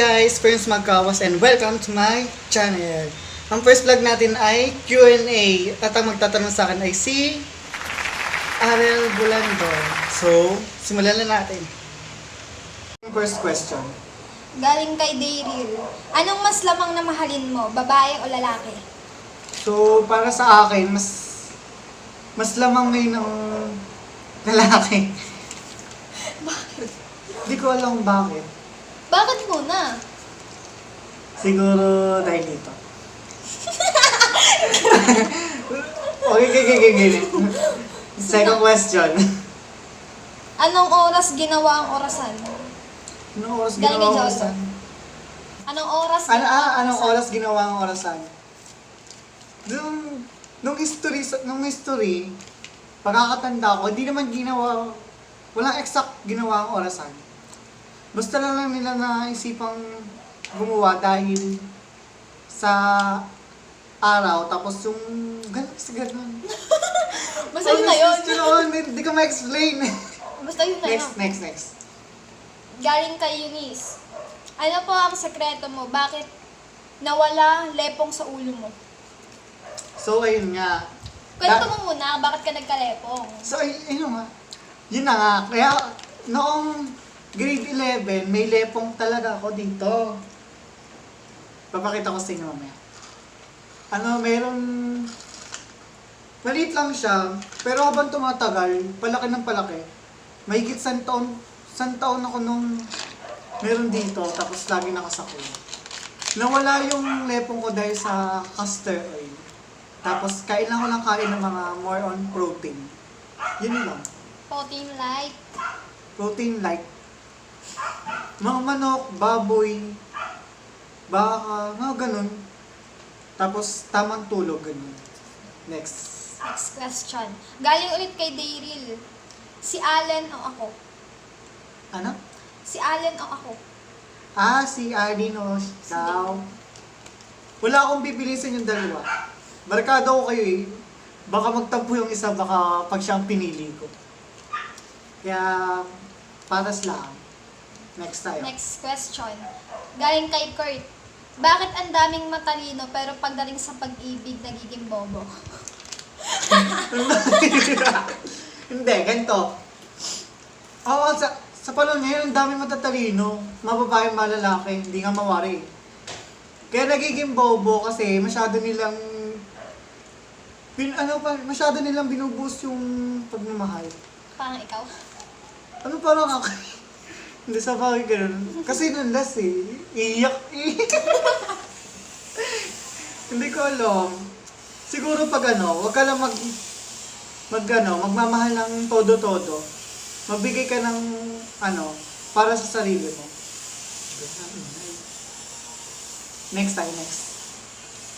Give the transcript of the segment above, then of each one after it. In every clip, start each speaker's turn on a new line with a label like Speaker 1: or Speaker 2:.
Speaker 1: guys, Prince Magkawas and welcome to my channel. Ang first vlog natin ay Q&A at ang magtatanong sa akin ay si Ariel Bulando. So, simulan na natin. First question.
Speaker 2: Galing kay Daryl. Anong mas lamang na mahalin mo, babae o lalaki?
Speaker 1: So, para sa akin, mas lamang ngayon ng lalaki.
Speaker 2: Bakit?
Speaker 1: Hindi ko alam bakit.
Speaker 2: Bakit muna?
Speaker 1: Siguro dahil dito. Okay. Second question.
Speaker 2: Anong oras ginawa ang orasan?
Speaker 1: Anong oras
Speaker 2: Galing
Speaker 1: ginawa ang
Speaker 2: kay
Speaker 1: orasan?
Speaker 2: Anong oras
Speaker 1: Anong oras ginawa ang orasan? Nung history, pagkakatanda ko, hindi naman ginawa, walang exact ginawa ang orasan. Basta lang nila naisipang gumawa dahil sa araw, tapos yung ganun.
Speaker 2: Basta yun na yun.
Speaker 1: Hindi ko ma-explain.
Speaker 2: Basta yun na yun.
Speaker 1: Next.
Speaker 2: Galing kay Eunice. Ano po ang sekreto mo? Bakit nawala lepong sa ulo mo?
Speaker 1: So, ayun nga.
Speaker 2: Kwento mo muna, bakit ka nagkalepong?
Speaker 1: So, ayun nga. Yun na nga. Kaya, noong grade 11, may lepong talaga ako dito. Papakita ko sa inyo mamaya. Meron... Maliit lang siya, pero habang tumatagal, palaki ng palaki. Mahigit 100 taon ako nung meron dito, tapos lagi nakasakol. Nawala yung lepong ko dahil sa castor oil. Tapos kain lang ako ng kain ng mga more on protein. Yun lang.
Speaker 2: Protein light.
Speaker 1: Protein like mga manok, baboy, baka, mga ganun. Tapos tamang tulog, ganun. Next
Speaker 2: question. Galing ulit kay Daryl. Si Allen o ako?
Speaker 1: Ano?
Speaker 2: Si Allen o ako?
Speaker 1: Si Arlene o ikaw. Wala akong pipiliin sa inyong dalawa. Barkada ko kayo eh. Baka magtampo yung isa, baka pag siyang pinili ko. Kaya, patas lang. Next tayo.
Speaker 2: Next question. Galing kay Kurt. Bakit ang daming matalino pero pagdating sa pag-ibig nagiging bobo?
Speaker 1: Hindi, ganito. Sa panahon ngayon, ang daming matatalino. Mababae, malalaki, hindi nga mawari. Kaya nagiging bobo kasi masyado nilang binubuhos yung pagmamahal.
Speaker 2: Parang ikaw?
Speaker 1: Parang ako? Hindi sa bagay ganun. Kasi nung last iiyak. Hindi ko alam. Siguro pag wag ka lang magmamahal ng todo-todo. Magbigay ka ng para sa sarili mo. Next.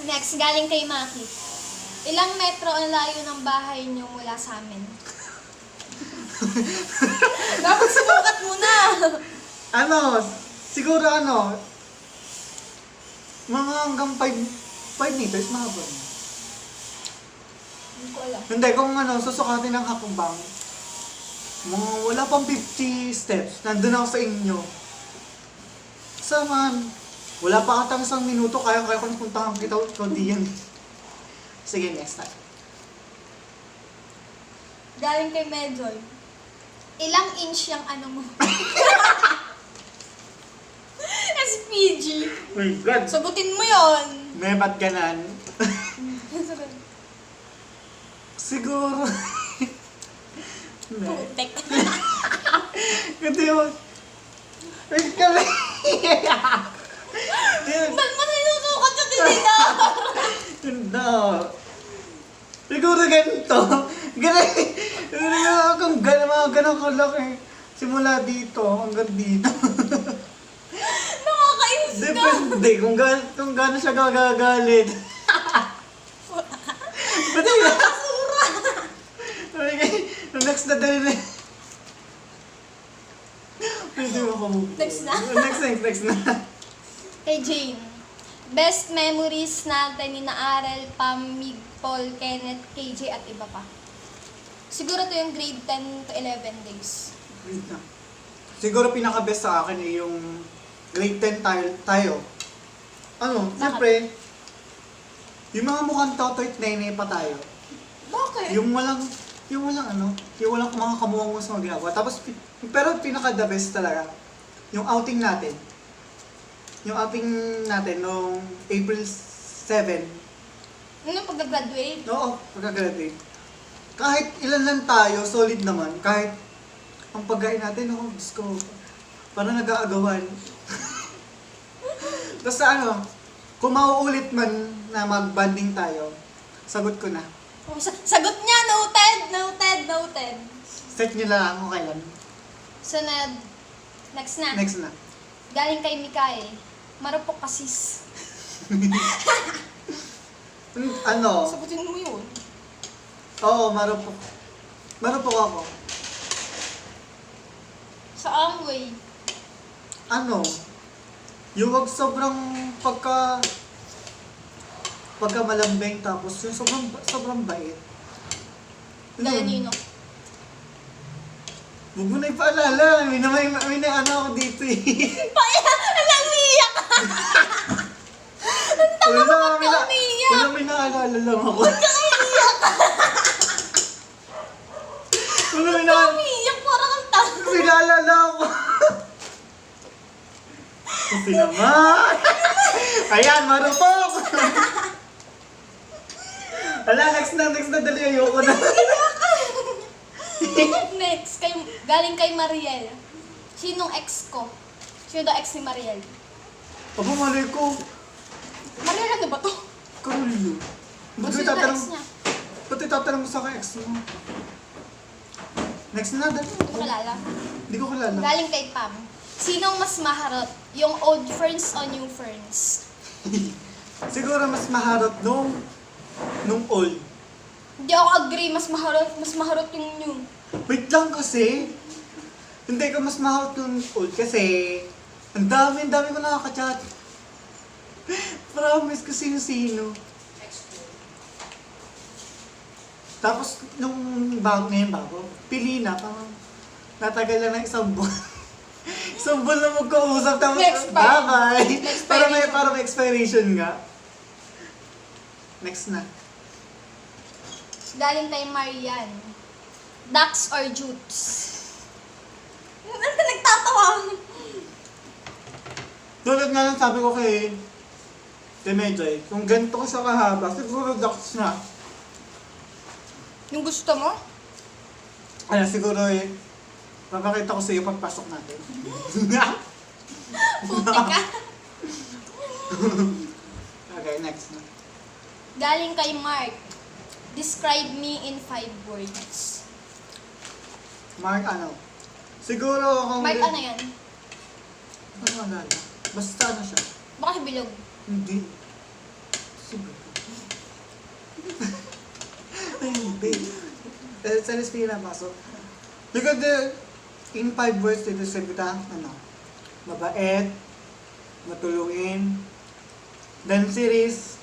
Speaker 2: Next, galing kay Maki. Ilang metro ang layo ng bahay niyo mula sa amin? Dapat sinukat mo na!
Speaker 1: Siguro mga hanggang 5 meters, mahaba.
Speaker 2: Hindi ko alam.
Speaker 1: Hindi, kung susukatin ng hakbang, mga wala pang 50 steps, nandun ako sa inyo. Saman, wala pa katang 1 minuto, kaya ko nang puntahan kita, kundi yan. Sige, next time.
Speaker 2: Galing kay Medjoy. Ilang inch yung mo? SPG.
Speaker 1: My God!
Speaker 2: Sagutin mo yon.
Speaker 1: May ba't ganan? Siguro.
Speaker 2: Putek.
Speaker 1: Kasi yung... Ay, kami!
Speaker 2: Ba't mo sinusukat yung tinida?
Speaker 1: Hindi. Siguro ganito. Kung mga ganun kalaki. Simula dito hanggang dito.
Speaker 2: Nakakainis ka.
Speaker 1: Depende kung gano'n siya gagagalit. Ba't yun?
Speaker 2: Basura.
Speaker 1: Okay, next na dali na. Hindi mo ako move.
Speaker 2: Next na?
Speaker 1: Next na.
Speaker 2: Kay Jane. Best memories natin ni Ariel, Pam, Mig, Paul, Kenneth, KJ at iba pa. Siguro to yung grade 10 to 11 days.
Speaker 1: Siguro pinaka-best sa akin yung grade 10 tayo. Ano,
Speaker 2: Bakit?
Speaker 1: siyempre, yung mga mukhang totoy at nene pa tayo.
Speaker 2: Bakit?
Speaker 1: Yung walang mga kamuwang mo sa mga ginagawa. Tapos, pero pinaka the best talaga, yung outing natin. Yung outing natin noong April 7.
Speaker 2: Nung pag-graduate,
Speaker 1: Oo, pagka-graduate. Kahit ilan lang tayo, solid naman. Kahit ang pagkain natin, oh, Diyos ko, parang nag-aagawan. Basta ano, kung mauulit man na mag-banding tayo, sagot ko na.
Speaker 2: oh, sagot niya, noted, noted, noted.
Speaker 1: Set nyo lang kung kailan.
Speaker 2: Sunod, next na.
Speaker 1: Next na.
Speaker 2: Galing kay Mikae. Marupok kasis.
Speaker 1: Ano?
Speaker 2: Sagutin mo yun.
Speaker 1: Oo, marupok. Marupok ako.
Speaker 2: Sa Amway.
Speaker 1: Ano? Yung wag sobrang pagka malambing tapos yung sobrang bait.
Speaker 2: Gaya nino.
Speaker 1: Huwag mo na ipaalala. May ano ako dito eh.
Speaker 2: Alang umiyak ka!
Speaker 1: Wala,
Speaker 2: ka umiyak?
Speaker 1: Wala, may naalala lang ako. Wala, may naalala.
Speaker 2: Umiyak, parang ang tanga.
Speaker 1: May naalala ako. Kasi naman. Ayan, marupok. Wala, next na, dali, ayoko na.
Speaker 2: Next, galing kay Mariel. Sinong ex ko? Sino daw ex ni Mariel?
Speaker 1: Aba, malay ko.
Speaker 2: Mariel, ano ba to?
Speaker 1: Karulyo. Ba't
Speaker 2: Sino
Speaker 1: may
Speaker 2: daw
Speaker 1: tatanong,
Speaker 2: ex niya?
Speaker 1: ba't itatanong mo sa akin ex mo? Next na, dali.
Speaker 2: Hindi ko kilala.
Speaker 1: Hindi ko kilala.
Speaker 2: Galing kay Pam. Sinong mas maharot? Yung old ferns o new ferns?
Speaker 1: Siguro mas maharot nung old.
Speaker 2: Hindi ako agree, mas maharot yung new.
Speaker 1: Wait lang kasi. Hindi ko mas maharot nung old kasi ang dami ko nakaka-chat. Promise ko sino-sino. Tapos nung bago, pili na, parang natagal lang ng isang buwan. Isang buwan na magkausap, tapos
Speaker 2: Next
Speaker 1: bye-bye.
Speaker 2: Next
Speaker 1: Para may
Speaker 2: expiration.
Speaker 1: expiration nga. Next na.
Speaker 2: Galing kay Marian. Ducks or jutes? Ano ka nagtatawa?
Speaker 1: Tulad nga lang sabi ko kay Medjay, kung ganito ko siya kahaba, siguro ducks na.
Speaker 2: Yung gusto mo?
Speaker 1: Ano, siguro papakita ko sa iyo pagpasok natin.
Speaker 2: Puti ka.
Speaker 1: Okay, next na.
Speaker 2: Galing kay Mark. Describe me in 5 words.
Speaker 1: Mark, ano? Siguro kung...
Speaker 2: Mark, ano yan?
Speaker 1: Ano alala? Basta ano siya?
Speaker 2: Baka siya bilog.
Speaker 1: Hindi. Siguro. Ay, hindi. Sa lesbian na pasok. Because in 5 words, dito sa kita, ano? Mabait, matulungin, then series,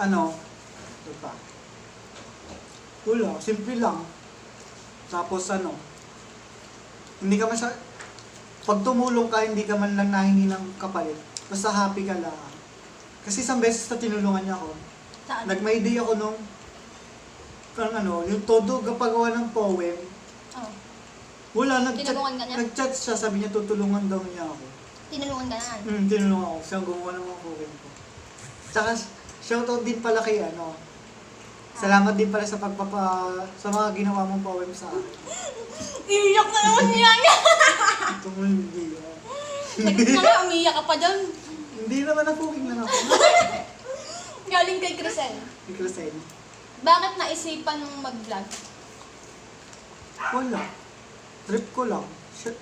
Speaker 1: ano, ito pa. Wala, simple lang. Tapos ano, hindi ka pag tumulong ka, hindi ka man lang nahingi ng kapalit. Basta happy ka lang. Kasi isang beses na tinulungan niya ako.
Speaker 2: Saan?
Speaker 1: Nag-may day ako nung, yung todo kapagawa ng poem.
Speaker 2: Oh.
Speaker 1: Wala,
Speaker 2: Tinulungan ka niya?
Speaker 1: nag-chat siya, sabi niya tutulungan daw niya ako.
Speaker 2: Tinulungan ka na.
Speaker 1: Tinulungan ako, siya ang gumawa ng mga poem ko. Tsaka, shoutout din pala kay salamat din pala sa sa mga ginawa mong poem sa akin.
Speaker 2: Iiyak na naman yan.
Speaker 1: Ito mo hindi
Speaker 2: Umiyak ka pa dyan.
Speaker 1: Hindi naman na-cooking lang ako.
Speaker 2: Galing kay Crisel.
Speaker 1: Hindi ko sa'yo.
Speaker 2: Bakit naisipan mong mag-vlog?
Speaker 1: Wala. Trip ko lang. Shit.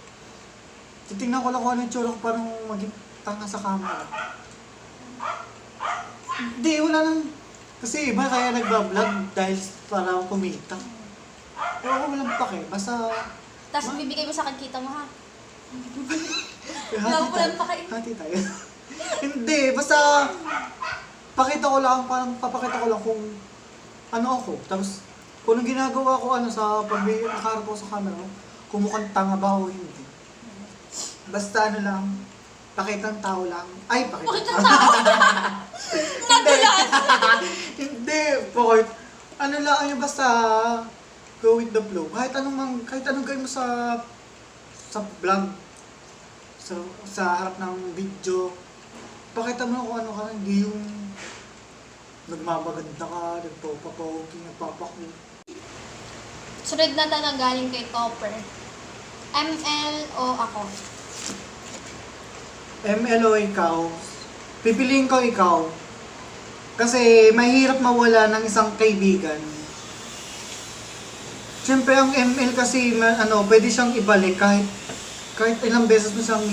Speaker 1: Titingnan ko lang kung ano yung tsura ko parang maging tanga sa camera. Hindi, wala nang... Kasi iba kaya nagbablog dahil para kumita. Pero ako walang pake. Basta...
Speaker 2: Tapos bibigay mo sa akin, kita mo ha.
Speaker 1: Hati
Speaker 2: Wala ko
Speaker 1: tayo.
Speaker 2: walang pake.
Speaker 1: Hati tayo. Hindi, basta... Pakita ko lang, parang papakita ko lang kung ano ako. Tapos, kung anong ginagawa ko sa pag nakaharap ko sa camera, kung mukhang tanga ba o hindi. Basta ano lang, pakitang tao lang. Ay, pakitang
Speaker 2: Pakitang
Speaker 1: tao. Hindi.
Speaker 2: Nagulat.
Speaker 1: Hindi. Bakit? Ano lang yung basta go with the flow. Kahit anong gawin mo sa vlog, sa harap ng video, pakita mo kung ano ka, hindi yung nagmamaganda ka, nagpapapogi, nagpapaku.
Speaker 2: Sunod na tanong galing kay Topper. ML o ako?
Speaker 1: ML o ikaw, pipiliin ko ikaw. Kasi mahirap mawala ng isang kaibigan. Siyempre ang ML kasi pwede siyang ibalik kahit ilang beses mo siyang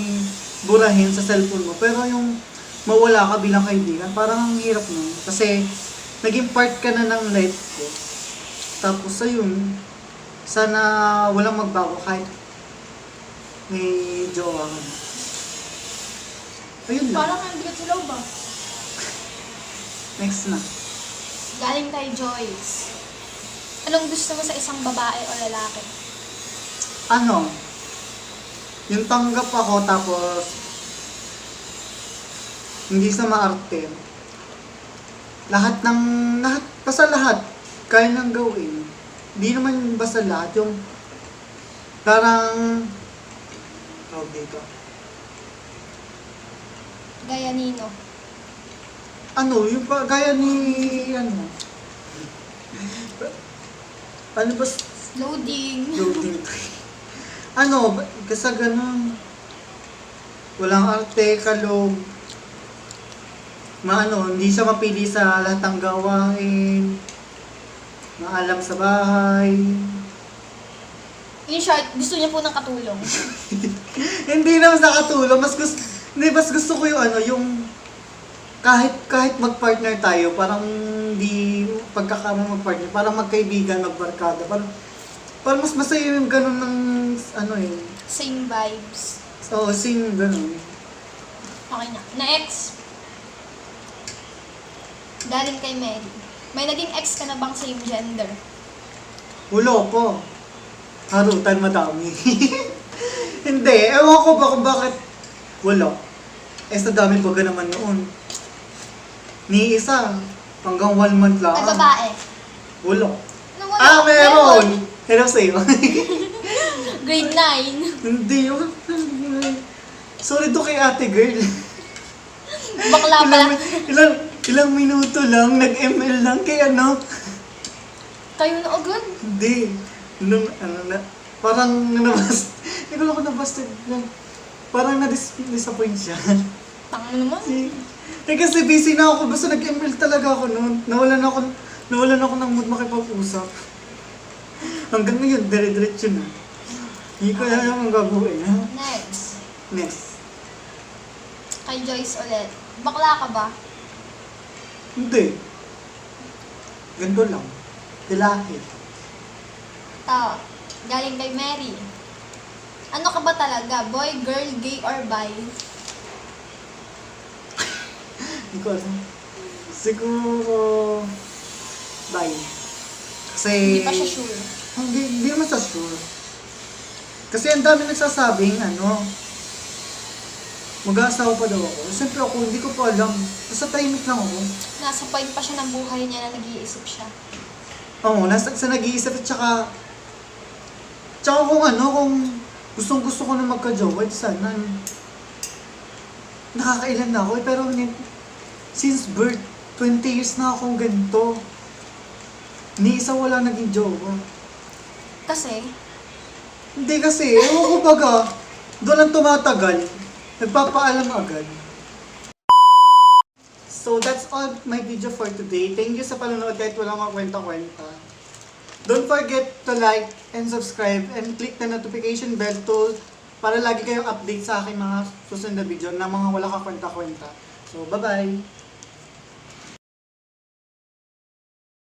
Speaker 1: burahin sa cellphone mo. Pero yung mawala ka bilang kaibigan, parang ang hirap nun. Kasi naging part ka na ng life ko. Tapos ayun, sana walang magbago kahit may jowa ka na. Ayun lang.
Speaker 2: Parang ang bigat sa loob ah.
Speaker 1: Next na.
Speaker 2: Galing kay Joyce. Anong gusto mo sa isang babae o lalaki?
Speaker 1: Ano? Yung tanggap ako tapos hindi sa maarte. Basta lahat, kaya nang gawin. Hindi naman basta lahat, yung parang, tawag dito.
Speaker 2: Gaya Nino.
Speaker 1: Ano, yung gaya ni, ano ba,
Speaker 2: Loading.
Speaker 1: loading. Kasi ganun, walang arte, kalog, hindi siya mapili sa lahat ng gawain, maalam sa bahay.
Speaker 2: In short, gusto niya po ng katulong.
Speaker 1: Hindi naman sa katulong, mas gusto ko yung yung kahit mag-partner tayo, parang di pagkakama mag-partner, parang magkaibigan, magbarkada, parang mas masaya yung ganun ng
Speaker 2: Same vibes.
Speaker 1: so same ganun.
Speaker 2: Okay na. Next. Galing kay Mary. May naging ex ka na bang same gender?
Speaker 1: Wala po. Harutan madami. Hindi, ewan ko ba kung bakit wala. Sa dami baga naman noon. Ni isa, hanggang 1 month lang.
Speaker 2: Ay, babae.
Speaker 1: Wala.
Speaker 2: Nung wala-
Speaker 1: Meron! Hello sa'yo.
Speaker 2: Grade 9.
Speaker 1: Hindi yun. Sorry to kay ate girl.
Speaker 2: Bakla pala.
Speaker 1: Ilang minuto lang, nag-ML lang kay
Speaker 2: Kayo na agad.
Speaker 1: Hindi. Parang hindi ko lang ako nabasted lang. Parang na-disappoint siya.
Speaker 2: Tanga naman.
Speaker 1: Kasi busy na ako, basta nag-ML talaga ako noon. Nawalan ako ng mood makipag-usap. Hanggang ngayon, dire-diretso na. Hindi ko alam ang gagawin, ha? Next.
Speaker 2: Kay Joyce ulit. Bakla ka ba?
Speaker 1: Hindi. Ganito lang. Dilahit.
Speaker 2: Tao. Galing kay Mary. Ano ka ba talaga? Boy, girl, gay, or bi?
Speaker 1: Hindi ko alam. Siguro, bye. Kasi,
Speaker 2: Hindi pa siya sure.
Speaker 1: Hindi naman sa sure. Kasi ang dami nagsasabing, mag-aasawa pa daw ako. Siyempre ako, hindi ko pa alam. Basta tahimik lang ako.
Speaker 2: Nasa point pa siya ng buhay niya na nag-iisip siya.
Speaker 1: Oo, sa nag-iisip at tsaka kung gustong-gusto ko na magka-jowa, sana nakakailan na ako pero since birth, 20 years na akong ganito. Ni isa wala naging jowa.
Speaker 2: Kasi,
Speaker 1: Hindi kasi, ewan ko baga, doon lang tumatagal, nagpapaalam agad. So that's all my video for today. Thank you sa panonood kahit walang mga kwenta-kwenta. Don't forget to like and subscribe and click the notification bell to para lagi kayong update sa aking mga susunod na video na mga wala ka kwenta-kwenta. So bye-bye!